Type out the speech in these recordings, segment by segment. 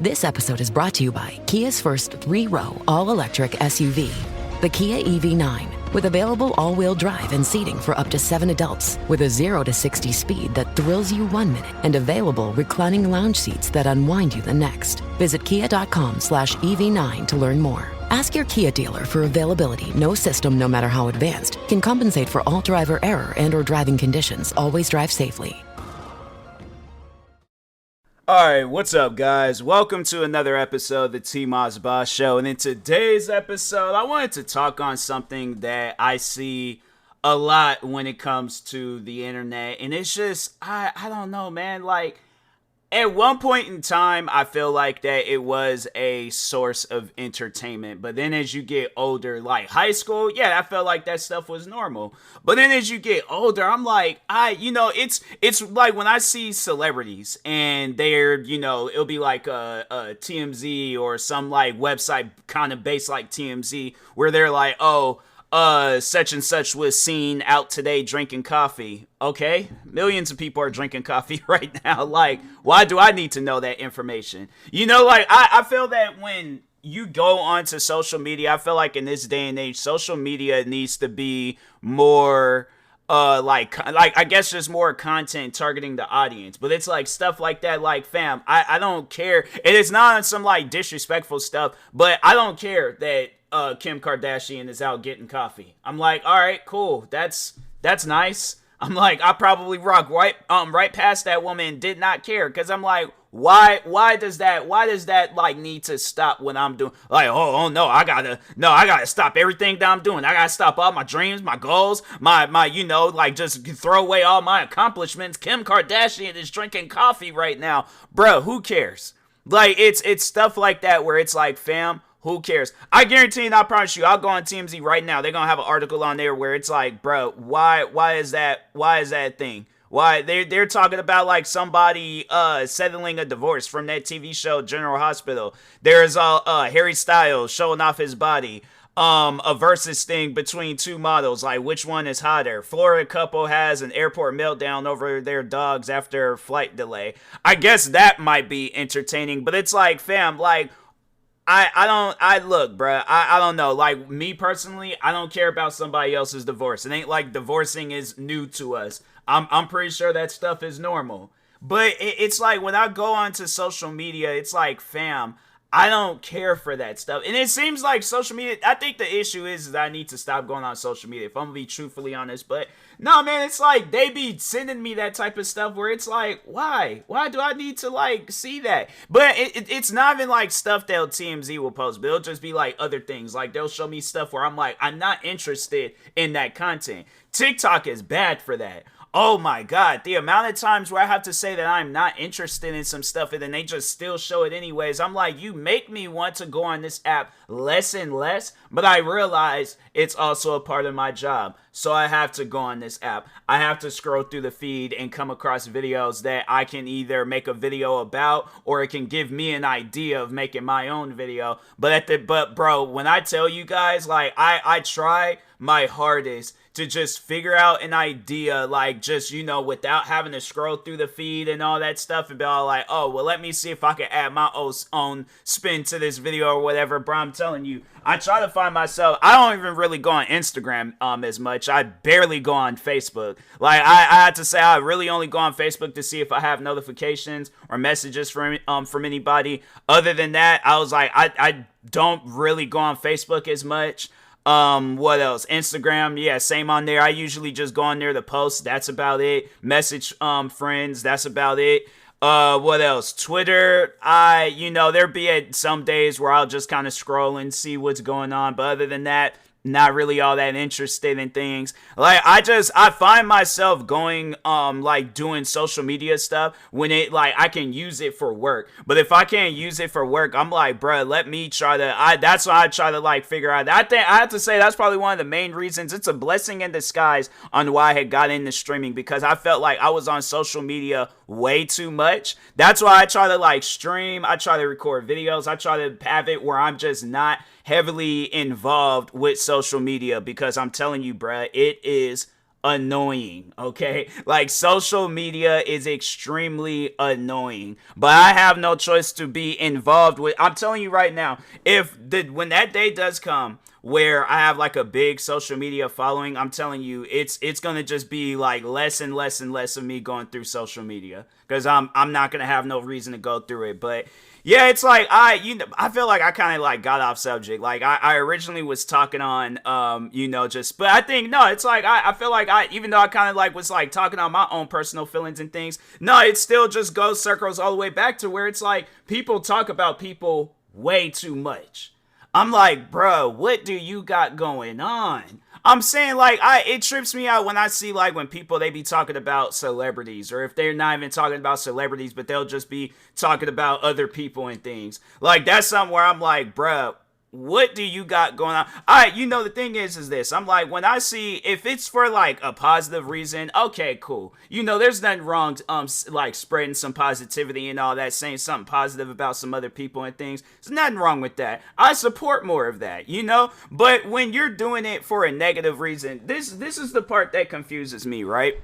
This episode is brought to you by Kia's first 3-row all-electric SUV, the Kia EV9, with available all-wheel drive and seating for up to 7 adults, with a 0 to 60 speed that thrills you 1 minute, and available reclining lounge seats that unwind you the next. Visit kia.com/EV9 to learn more. Ask your Kia dealer for availability. No system, no matter how advanced, can compensate for all driver error and or driving conditions. Always drive safely. Alright, what's up guys? Welcome to another episode of the TMossBoss Show, and in today's episode, I wanted to talk on something that I see a lot when it comes to the internet, and it's just, I don't know, man, like, at one point in time, I feel like that it was a source of entertainment. But then as you get older, like high school, yeah, I felt like that stuff was normal. But then as you get older, I'm like, it's like when I see celebrities and they're, it'll be like a TMZ or some like website kind of based like TMZ where they're like, such and such was seen out today drinking coffee. Okay, millions of people are drinking coffee right now. Like, why do I need to know that information? I feel that when you go onto social media, I feel like in this day and age, social media needs to be more I guess just more content targeting the audience. But it's like stuff like that, like, fam, I don't care. And it's not on some like disrespectful stuff, but I don't care that Kim Kardashian is out getting coffee. I'm like, all right, cool. That's nice. I'm like, I probably rock right past that woman and did not care, because I'm like, why does that like need to stop when I'm doing, like, oh no, I gotta stop everything that I'm doing. I gotta stop all my dreams, my goals, my like just throw away all my accomplishments. Kim Kardashian is drinking coffee right now. Bro, who cares? Like, it's stuff like that where it's like, fam, who cares? I guarantee and I promise you, I'll go on TMZ right now. They're going to have an article on there where it's like, bro, why is that a thing? Why? They're talking about like somebody settling a divorce from that TV show General Hospital. There's Harry Styles showing off his body. A versus thing between two models, like which one is hotter. Florida couple has an airport meltdown over their dogs after flight delay. I guess that might be entertaining, but it's like, fam, like, I look, bruh, I don't know. Like, me personally, I don't care about somebody else's divorce. It ain't like divorcing is new to us. I'm pretty sure that stuff is normal. But it's like when I go onto social media, it's like, fam, I don't care for that stuff. And it seems like social media, I think the issue is that I need to stop going on social media, if I'm gonna be truthfully honest. But no, man, it's like they be sending me that type of stuff where it's like, why do I need to like see that? But it's not even like stuff that TMZ will post, but it'll just be like other things. Like, they'll show me stuff where I'm like, I'm not interested in that content. TikTok is bad for that. Oh my God, the amount of times where I have to say that I'm not interested in some stuff and then they just still show it anyways. I'm like, you make me want to go on this app less and less, but I realize it's also a part of my job. So I have to go on this app. I have to scroll through the feed and come across videos that I can either make a video about, or it can give me an idea of making my own video. But bro, when I tell you guys, like, I try my hardest to just figure out an idea, like, just, without having to scroll through the feed and all that stuff and be all like, oh, well, let me see if I can add my own spin to this video or whatever. Bro, I'm telling you, I try to find myself, I don't even really go on Instagram as much. I barely go on Facebook. Like, I had to say, I really only go on Facebook to see if I have notifications or messages from anybody. Other than that, I was like, I don't really go on Facebook as much. What else? Instagram, yeah, same on there. I usually just go on there to post. That's about it. Message friends, that's about it. What else? Twitter, there be at some days where I'll just kind of scroll and see what's going on, but other than that, not really all that interested in things. Like, I find myself going, like, doing social media stuff when it, like, I can use it for work. But if I can't use it for work, I'm like, bruh, let me try to, that's why I try to, like, figure out. I think, I have to say, that's probably one of the main reasons. It's a blessing in disguise on why I had got into streaming, because I felt like I was on social media way too much. That's why I try to, like, stream. I try to record videos. I try to have it where I'm just not heavily involved with social media, because I'm telling you, bruh, it is annoying, okay? Like, social media is extremely annoying, but I have no choice to be involved with. I'm telling you right now, when that day does come where I have like a big social media following, I'm telling you, it's gonna just be like less and less and less of me going through social media, because I'm not gonna have no reason to go through it. But yeah, it's like I feel like I kind of like got off subject. Like I originally was talking on but I think no, it's like I feel like even though I kind of like was like talking on my own personal feelings and things, no, it still just goes circles all the way back to where it's like people talk about people way too much. I'm like, bro, what do you got going on? I'm saying, like, it trips me out when I see, like, when people, they be talking about celebrities, or if they're not even talking about celebrities, but they'll just be talking about other people and things. Like, that's something where I'm like, bro, what do you got going on? The thing is this. I'm like, when I see, if it's for like a positive reason, okay, cool. There's nothing wrong like spreading some positivity and all that, saying something positive about some other people and things. There's nothing wrong with that. I support more of that, But when you're doing it for a negative reason, this is the part that confuses me, right?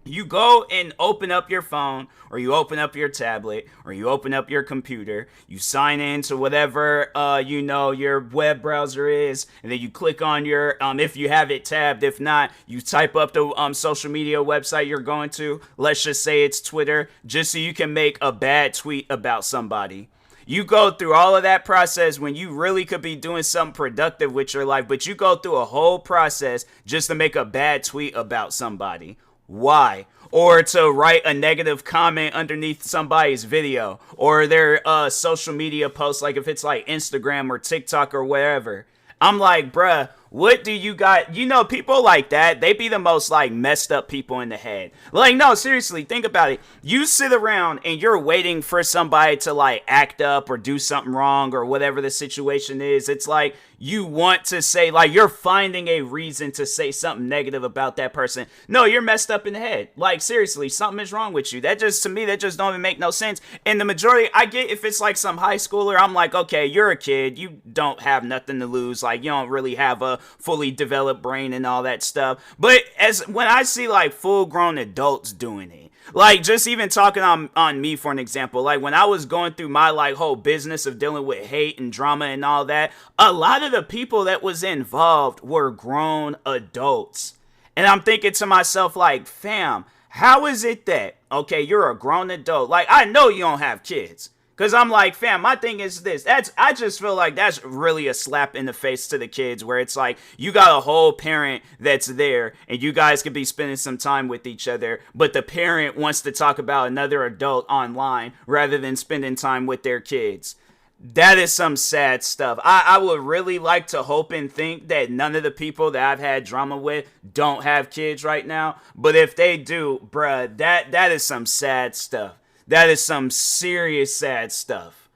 You go and open up your phone, or you open up your tablet, or you open up your computer, you sign in to whatever, your web browser is, and then you click on your, if you have it tabbed. If not, you type up the social media website you're going to. Let's just say it's Twitter, just so you can make a bad tweet about somebody. You go through all of that process when you really could be doing something productive with your life, but you go through a whole process just to make a bad tweet about somebody. Why? Or to write a negative comment underneath somebody's video or their social media post, like if it's like Instagram or TikTok or wherever. I'm like, bruh, what do you got? People like that, they be the most like messed up people in the head. Like, no, seriously, think about it. You sit around and you're waiting for somebody to like act up or do something wrong or whatever the situation is. It's like you want to say, like, you're finding a reason to say something negative about that person. No, you're messed up in the head. Like, seriously, something is wrong with you. To me, that just don't even make no sense. And the majority, I get if it's like some high schooler, I'm like, okay, you're a kid. You don't have nothing to lose. Like, you don't really have a fully developed brain and all that stuff. But when I see like full grown adults doing it, like just even talking on me for an example, like when I was going through my like whole business of dealing with hate and drama and all that, a lot of the people that was involved were grown adults. And I'm thinking to myself, like, fam, how is it that, okay, you're a grown adult? Like, I know you don't have kids. Because I'm like, fam, my thing is this. I just feel like that's really a slap in the face to the kids, where it's like you got a whole parent that's there and you guys could be spending some time with each other, but the parent wants to talk about another adult online rather than spending time with their kids. That is some sad stuff. I would really like to hope and think that none of the people that I've had drama with don't have kids right now. But if they do, bruh, that is some sad stuff. That is some serious sad stuff.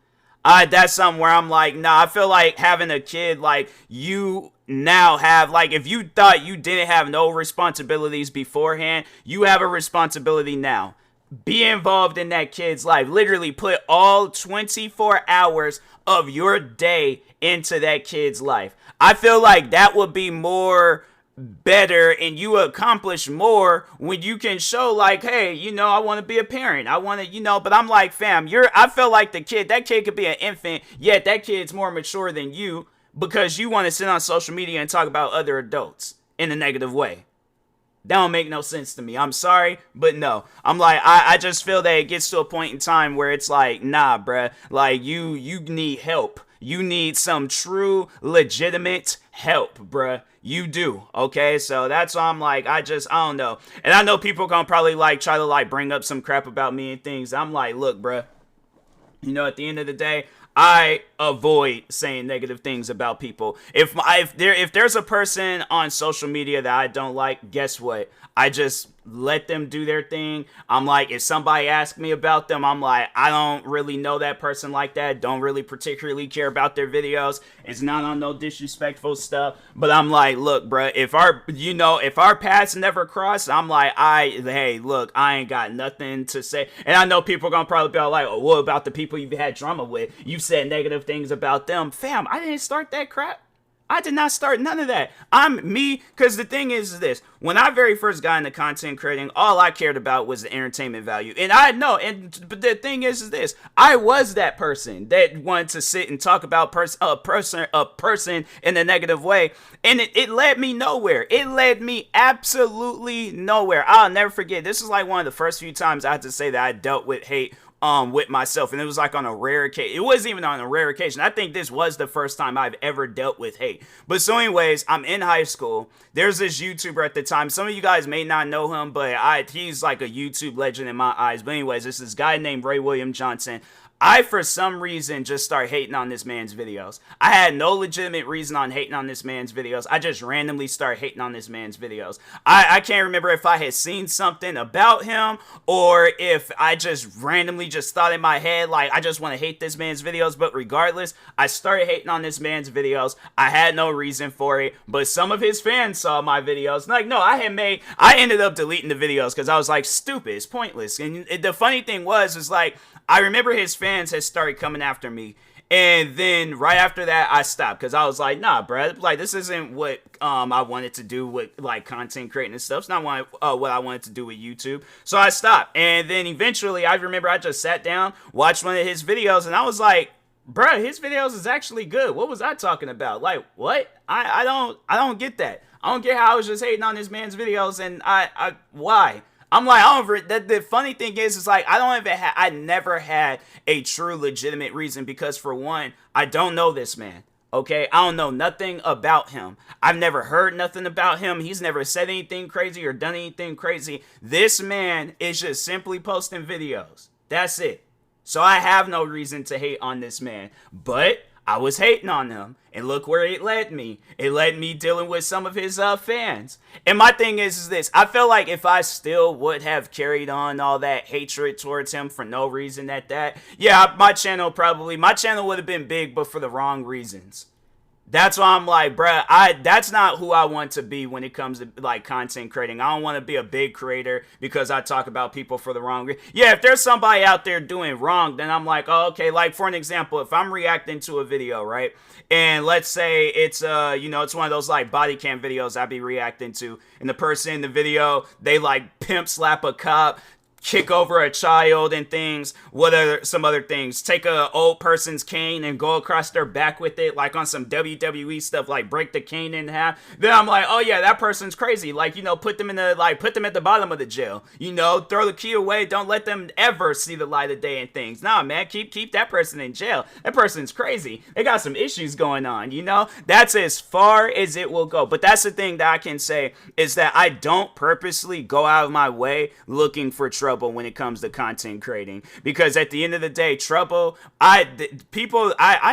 That's something where I'm like, nah, I feel like having a kid, like, you now have, like, if you thought you didn't have no responsibilities beforehand, you have a responsibility now. Be involved in that kid's life. Literally put all 24 hours of your day into that kid's life. I feel like that would be more better, and you accomplish more when you can show like, hey, I want to be a parent. I want to, but I'm like, fam, I feel like that kid could be an infant, yet that kid's more mature than you because you want to sit on social media and talk about other adults in a negative way. That don't make no sense to me. I'm sorry, but no. I'm like, I just feel that it gets to a point in time where it's like, nah, bruh, like you need help. You need some true, legitimate help, bruh. You do, okay? So that's why I'm like, I don't know. And I know people gonna probably like try to like bring up some crap about me and things. I'm like, look, bruh, at the end of the day, I avoid saying negative things about people. If there's a person on social media that I don't like, guess what? I just let them do their thing. I'm like, if somebody asks me about them, I'm like, I don't really know that person like that. Don't really particularly care about their videos. It's not on no disrespectful stuff. But I'm like, look, bruh, if our paths never cross, I'm like, hey, look, I ain't got nothing to say. And I know people are gonna probably be like, oh, what about the people you've had drama with? You said negative things about them. Fam, I didn't start that crap. I did not start none of that. I'm me, because the thing is this. When I very first got into content creating, all I cared about was the entertainment value. And I know, but the thing is this. I was that person that wanted to sit and talk about a person in a negative way. And it led me nowhere. It led me absolutely nowhere. I'll never forget. This is like one of the first few times I have to say that I dealt with hate with myself, and it was like on a rare occasion. It wasn't even on a rare occasion. I think this was the first time I've ever dealt with hate. But so anyways, I'm in high school. There's this YouTuber at the time. Some of you guys may not know him, but he's like a YouTube legend in my eyes. But anyways, this is this guy named Ray William Johnson. I, for some reason, just start hating on this man's videos. I had no legitimate reason on hating on this man's videos. I just randomly start hating on this man's videos. I can't remember if I had seen something about him or if I just randomly just thought in my head, like, I just want to hate this man's videos. But regardless, I started hating on this man's videos. I had no reason for it, but some of his fans saw my videos. Like, no, I ended up deleting the videos because I was like, stupid, it's pointless. And the funny thing was like, I remember his fans had started coming after me, and then right after that, I stopped because I was like, nah, bro, like, this isn't what I wanted to do with, like, content creating and stuff. It's not what I wanted to do with YouTube, so I stopped. And then eventually, I remember I just sat down, watched one of his videos, and I was like, bro, his videos is actually good. What was I talking about? Like, what? I don't get that. I don't get how I was just hating on this man's videos, and why? I'm like, the funny thing is like, I never had a true legitimate reason because, for one, I don't know this man. Okay, I don't know nothing about him. I've never heard nothing about him. He's never said anything crazy or done anything crazy. This man is just simply posting videos. That's it. So I have no reason to hate on this man, but I was hating on him, and look where it led me. It led me dealing with some of his fans. And my thing is this. I feel like if I still would have carried on all that hatred towards him for no reason yeah, my channel would have been big, but for the wrong reasons. That's why I'm like, bruh, that's not who I want to be when it comes to, like, content creating. I don't want to be a big creator because I talk about people for the wrong reason. Yeah, if there's somebody out there doing wrong, then I'm like, oh, okay. Like, for an example, if I'm reacting to a video, right? And let's say it's, it's one of those, like, body cam videos I be reacting to. And the person in the video, they, like, pimp slap a cop, kick over a child and things. What are some other things? Take a old person's cane and go across their back with it, like on some WWE stuff, like break the cane in half. Then I'm like, oh yeah, that person's crazy. Like, put them at the bottom of the jail. Throw the key away. Don't let them ever see the light of day and things. Nah, man, keep that person in jail. That person's crazy. They got some issues going on. That's as far as it will go. But that's the thing that I can say is that I don't purposely go out of my way looking for trouble when it comes to content creating, because at the end of the day, I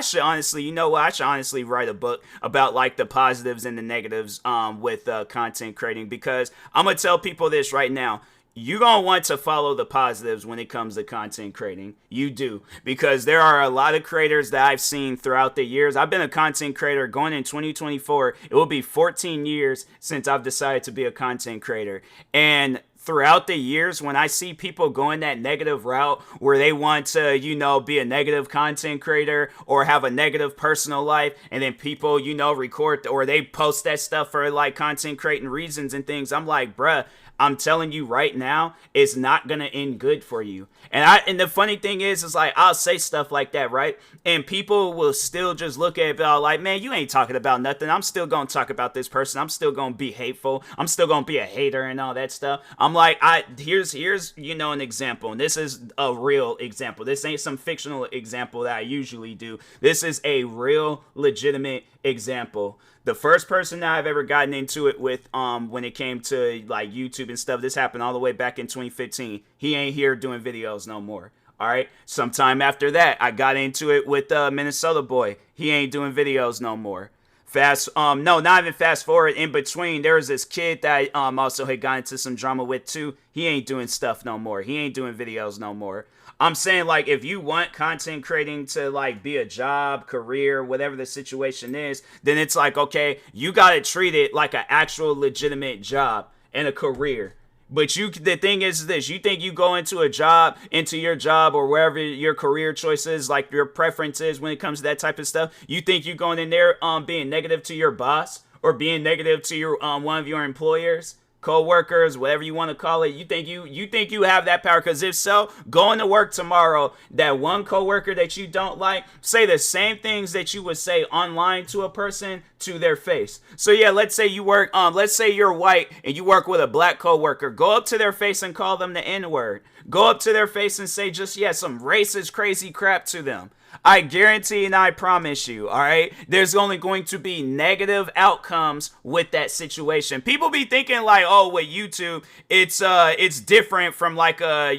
should honestly, I should honestly write a book about, like, the positives and the negatives with content creating, because I'm gonna tell people this right now. You're going to want to follow the positives when it comes to content creating. You do. Because there are a lot of creators that I've seen throughout the years. I've been a content creator going in 2024. It will be 14 years since I've decided to be a content creator. And throughout the years, when I see people going that negative route where they want to, be a negative content creator or have a negative personal life, and then people, record or they post that stuff for, like, content creating reasons and things, I'm like, bruh, I'm telling you right now, it's not gonna end good for you. And the funny thing is like, I'll say stuff like that, right? And people will still just look at it like, man, you ain't talking about nothing. I'm still gonna talk about this person. I'm still gonna be hateful. I'm still gonna be a hater and all that stuff. I'm like, here's an example. And this is a real example. This ain't some fictional example that I usually do. This is a real, legitimate example. The first person that I've ever gotten into it with, when it came to, like, YouTube and stuff, this happened all the way back in 2015. He ain't here doing videos no more. All right. Sometime after that, I got into it with Minnesota boy. He ain't doing videos no more. Not even fast forward. In between, there was this kid that I also had got into some drama with too. He ain't doing stuff no more. He ain't doing videos no more. I'm saying, like, if you want content creating to, like, be a job, career, whatever the situation is, then it's like, okay, you got to treat it like an actual legitimate job and a career. But the thing is this: you think you go into your job or wherever your career choices, like your preferences when it comes to that type of stuff. You think you going in there, being negative to your boss or being negative to your one of your employers, co-workers, whatever you want to call it. You think you have that power? Because if so, going to work tomorrow, that one co-worker that you don't like, say the same things that you would say online to a person to their face. So yeah, let's say let's say you're white and you work with a black co-worker. Go up to their face and call them the N-word. Go up to their face and say some racist crazy crap to them. I guarantee and I promise you, all right, there's only going to be negative outcomes with that situation. People be thinking like, oh, with YouTube, it's different from like a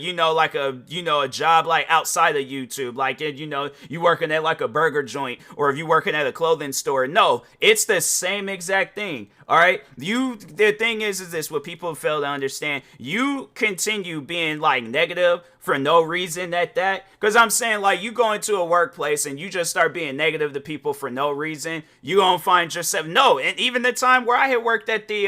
job like outside of YouTube, like you working at like a burger joint or if you working at a clothing store. No, it's the same exact thing. All right, the thing is this: what people fail to understand, you continue being like negative for no reason at that. Because I'm saying, like, you go into a workplace and you just start being negative to people for no reason, you gonna find yourself and even the time where I had worked at the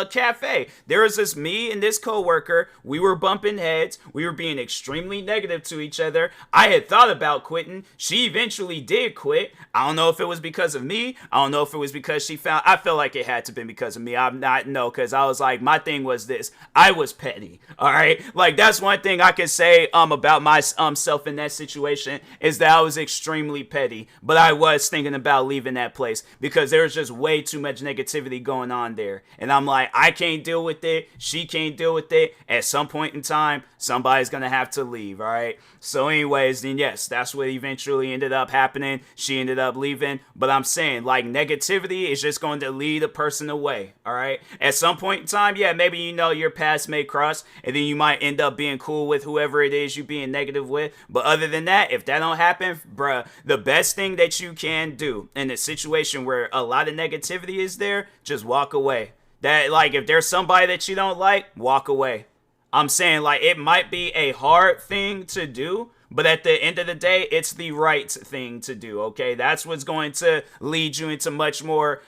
cafe, there was this me and this coworker. We were bumping heads. We were being extremely negative to each other. I had thought about quitting. She eventually did quit. I don't know if it was because of me. I don't know if it was because she found. I feel like it had to have been because of me. I'm not no, because I was like, my thing was this: I was petty. All right, like that's one thing I can say about myself in that situation is that I was extremely petty. But I was thinking about leaving that place because there was just way too much negativity going on there, and I'm like, I can't deal with it. She can't deal with it. At some point in time, somebody's gonna have to leave. All right. So, anyways, then yes, that's what eventually ended up happening. She ended up leaving. But I'm saying, like, negativity is just going to lead a person away. All right. At some point in time, yeah, maybe your paths may cross, and then you might end up being cool with whoever it is you being negative with. But other than that, if that don't happen, bruh, the best thing that you can do in a situation where a lot of negativity is there, just walk away. That, like, if there's somebody that you don't like, walk away. I'm saying, like, it might be a hard thing to do, but at the end of the day, it's the right thing to do, okay? That's what's going to lead you into much more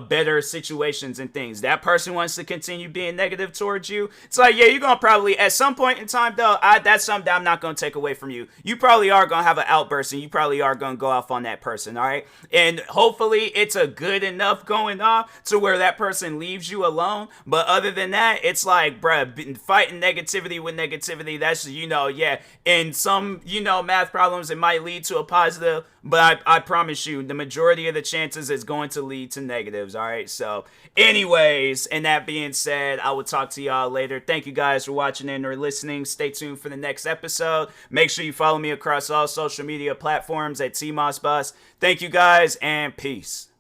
better situations and things. That person wants to continue being negative towards you. It's like, yeah, you're going to probably, at some point in time, though, that's something that I'm not going to take away from you. You probably are going to have an outburst, and you probably are going to go off on that person, all right? And hopefully it's a good enough going off to where that person leaves you alone. But other than that, it's like, bruh, fighting negativity with negativity, that's, yeah, in some, math problems, it might lead to a positive, but I promise you, the majority of the chances is going to lead to negatives, all right? So, anyways, and that being said, I will talk to y'all later. Thank you guys for watching and or listening. Stay tuned for the next episode. Make sure you follow me across all social media platforms at TMossBoss. Thank you guys, and peace.